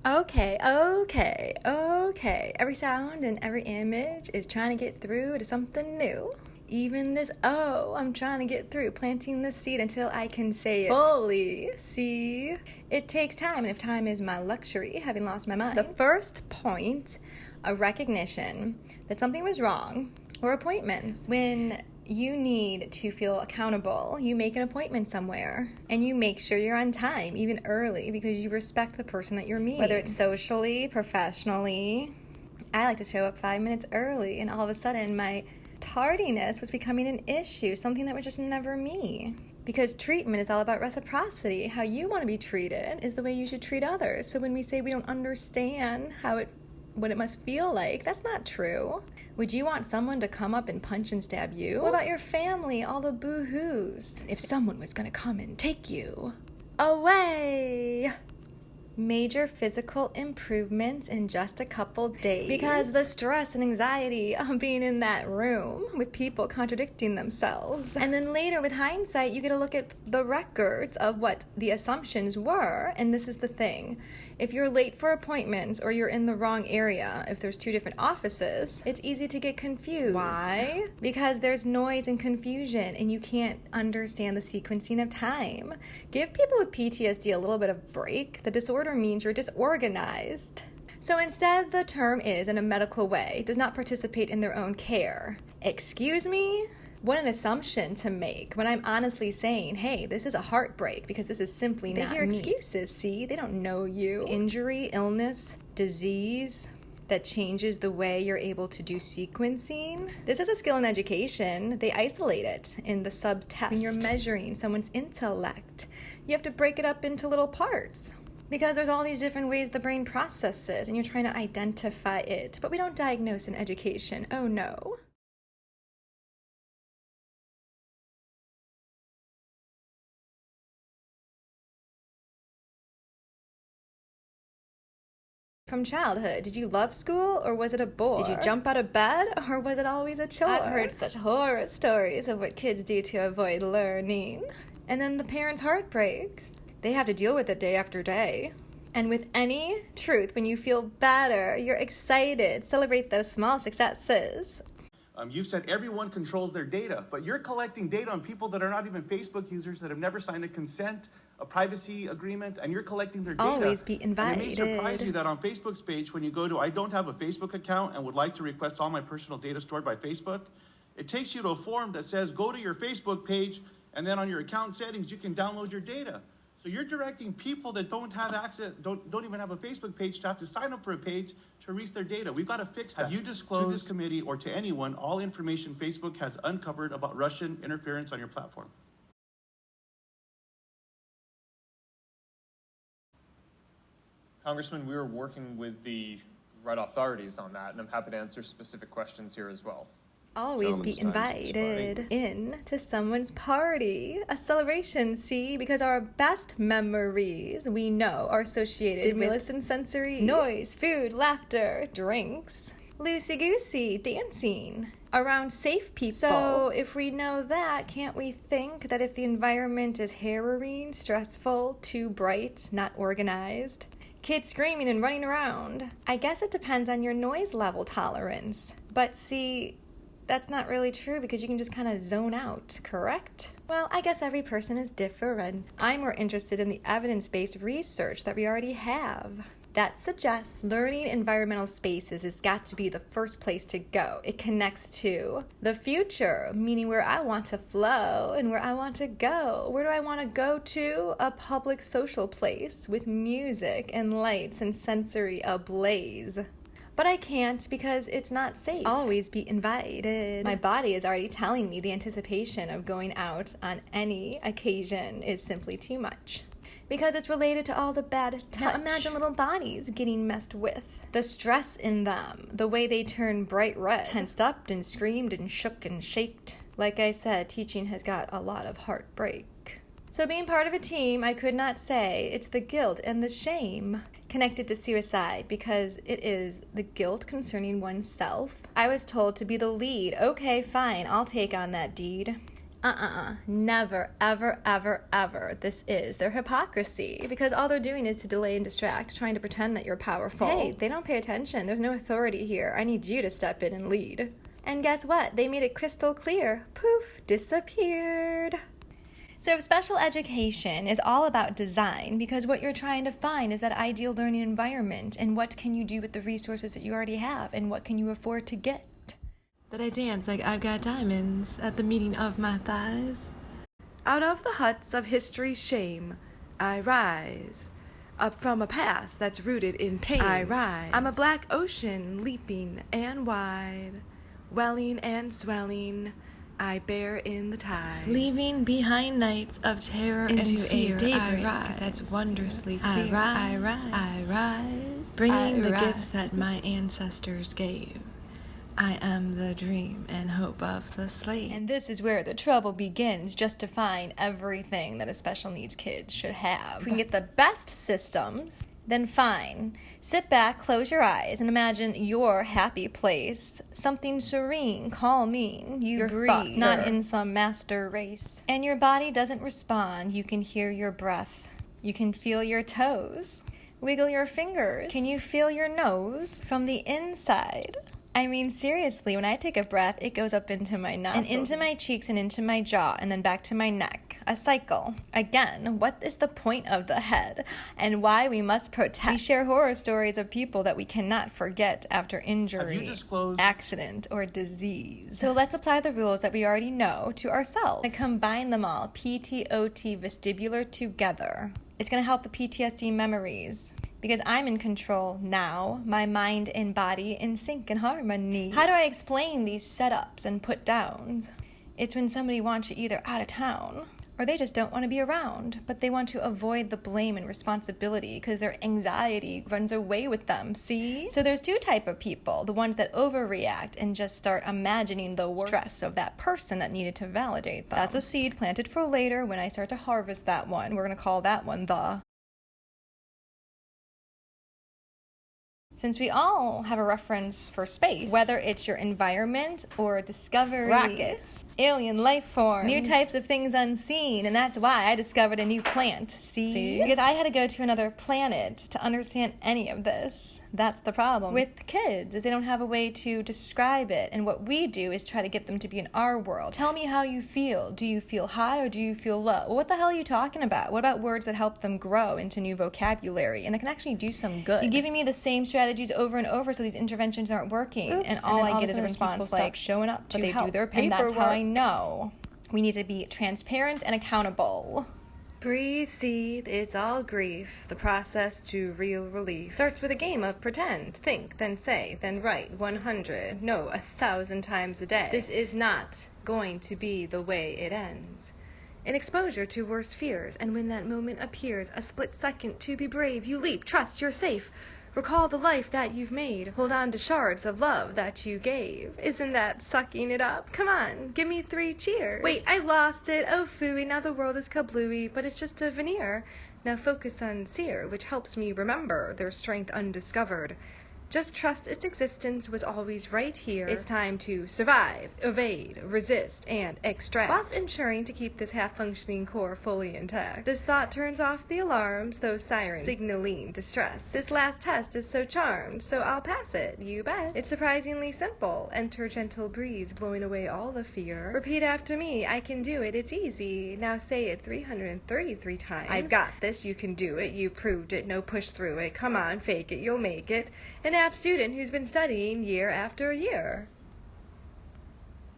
Okay. Every sound and every image is trying to get through to something new. Even this, I'm trying to get through, planting the seed until I can say it fully. See? It takes time, and if time is my luxury, having lost my mind. The first point of recognition that something was wrong were appointments. When you need to feel accountable, you make an appointment somewhere and you make sure you're on time, even early, because you respect the person that you're meeting. Whether it's socially, professionally. I like to show up 5 minutes early, and all of a sudden my tardiness was becoming an issue, something that was just never me. Because treatment is all about reciprocity. How you want to be treated is the way you should treat others. So when we say we don't understand what it must feel like, that's not true. Would you want someone to come up and punch and stab you? What about your family, all the boo-hoos? If someone was gonna come and take you away. Major physical improvements in just a couple days. Because the stress and anxiety of being in that room with people contradicting themselves. And then later, with hindsight, you get to look at the records of what the assumptions were. And this is the thing. If you're late for appointments or you're in the wrong area, if there's two different offices, it's easy to get confused. Why? Because there's noise and confusion and you can't understand the sequencing of time. Give people with PTSD a little bit of break. The disorder means you're disorganized. So instead, the term is, in a medical way, does not participate in their own care. Excuse me? What an assumption to make when I'm honestly saying, hey, this is a heartbreak because this is simply not me. They hear excuses, see? They don't know you. Injury, illness, disease that changes the way you're able to do sequencing. This is a skill in education. They isolate it in the subtest. When you're measuring someone's intellect, you have to break it up into little parts. Because there's all these different ways the brain processes and you're trying to identify it. But we don't diagnose in education. Oh no. From childhood, did you love school or was it a bore? Did you jump out of bed or was it always a chore? I've heard such horror stories of what kids do to avoid learning. And then the parents' heart breaks. They have to deal with it day after day. And with any truth, when you feel better, you're excited, celebrate those small successes. You've said everyone controls their data, but you're collecting data on people that are not even Facebook users, that have never signed a privacy agreement, and you're collecting their data. Always be invited. And it may surprise you that on Facebook's page, when you go to, I don't have a Facebook account and would like to request all my personal data stored by Facebook, it takes you to a form that says, go to your Facebook page, and then on your account settings, you can download your data. So you're directing people that don't have access, don't even have a Facebook page to have to sign up for a page to release their data. We've got to fix that. Have you disclosed to this committee or to anyone all information Facebook has uncovered about Russian interference on your platform? Congressman, we were working with the right authorities on that, and I'm happy to answer specific questions here as well. Always be invited in to someone's party, a celebration, see, because our best memories we know are associated stimulus and sensory, noise, food, laughter, drinks, loosey-goosey, dancing, around safe people. So if we know that, can't we think that if the environment is harrowing, stressful, too bright, not organized, kids screaming and running around, I guess it depends on your noise level tolerance. But see, that's not really true because you can just kind of zone out, correct? Well, I guess every person is different. I'm more interested in the evidence-based research that we already have. That suggests learning environmental spaces has got to be the first place to go. It connects to the future, meaning where I want to flow and where I want to go. Where do I want to go to? A public social place with music and lights and sensory ablaze. But I can't because it's not safe. Always be invited. My body is already telling me the anticipation of going out on any occasion is simply too much. Because it's related to all the bad touch. Now imagine little bodies getting messed with. The stress in them, the way they turn bright red, tensed up and screamed and shook and shaked. Like I said, teaching has got a lot of heartbreak. So being part of a team, I could not say it's the guilt and the shame connected to suicide because it is the guilt concerning oneself. I was told to be the lead. Okay, fine, I'll take on that deed. Never, ever, ever, ever. This is their hypocrisy, because all they're doing is to delay and distract, trying to pretend that you're powerful. Hey, they don't pay attention. There's no authority here. I need you to step in and lead. And guess what? They made it crystal clear. Poof, disappeared. So if special education is all about design, because what you're trying to find is that ideal learning environment, and what can you do with the resources that you already have, and what can you afford to get? That I dance like I've got diamonds at the meeting of my thighs. Out of the huts of history's shame, I rise. Up from a past that's rooted in pain, I rise. I'm a black ocean, leaping and wide, welling and swelling, I bear in the tide. Leaving behind nights of terror into and fear, a daybreak that's wondrously clear. I rise, bringing the gifts that my ancestors gave. I am the dream and hope of the slave. And this is where the trouble begins, justifying everything that a special needs kid should have. If we can get the best systems, then fine. Sit back, close your eyes, and imagine your happy place. Something serene, calming. You breathe, not in some master race. And your body doesn't respond. You can hear your breath. You can feel your toes. Wiggle your fingers. Can you feel your nose from the inside? I mean, seriously, when I take a breath, it goes up into my nostrils, and into my cheeks, and into my jaw, and then back to my neck. A cycle. Again, what is the point of the head, and why we must protect? We share horror stories of people that we cannot forget after injury, accident, or disease. So let's apply the rules that we already know to ourselves and combine them all, PTOT vestibular together. It's going to help the PTSD memories. Because I'm in control now, my mind and body in sync and harmony. How do I explain these setups and put downs? It's when somebody wants you either out of town, or they just don't want to be around, but they want to avoid the blame and responsibility because their anxiety runs away with them, see? So there's two types of people, the ones that overreact and just start imagining the worst stress of that person that needed to validate them. That's a seed planted for later when I start to harvest that one. We're going to call that one the... Since we all have a reference for space, whether it's your environment or discovery, rockets, alien life forms, new types of things unseen, and that's why I discovered a new plant, see? Because I had to go to another planet to understand any of this. That's the problem with kids, is they don't have a way to describe it, and what we do is try to get them to be in our world. Tell me how you feel. Do you feel high or do you feel low? Well, what the hell are you talking about? What about words that help them grow into new vocabulary and that can actually do some good? You're giving me the same strategies over and over, so these interventions aren't working. Oops, and all I get is a response like, showing up to help. Do their paperwork. And that's how I know. We need to be transparent and accountable. Breathe, seethe, it's all grief, the process to real relief. Starts with a game of pretend, think, then say, then write 100, no, 1,000 times a day. This is not going to be the way it ends. An exposure to worse fears, and when that moment appears, a split second to be brave, you leap, trust you're safe. Recall the life that you've made. Hold on to shards of love that you gave. Isn't that sucking it up? Come on, give me 3 cheers. Wait, I lost it. Oh, phooey, now the world is kablooey, but it's just a veneer. Now focus on seer, which helps me remember their strength undiscovered. Just trust its existence was always right here. It's time to survive, evade, resist, and extract, whilst ensuring to keep this half-functioning core fully intact. This thought turns off the alarms, those sirens signaling distress. This last test is so charmed, so I'll pass it, you bet. It's surprisingly simple. Enter gentle breeze, blowing away all the fear. Repeat after me, I can do it, it's easy. Now say it 333 times. I've got this, you can do it, you proved it, no push through it. Come on, fake it, you'll make it. An app student who's been studying year after year.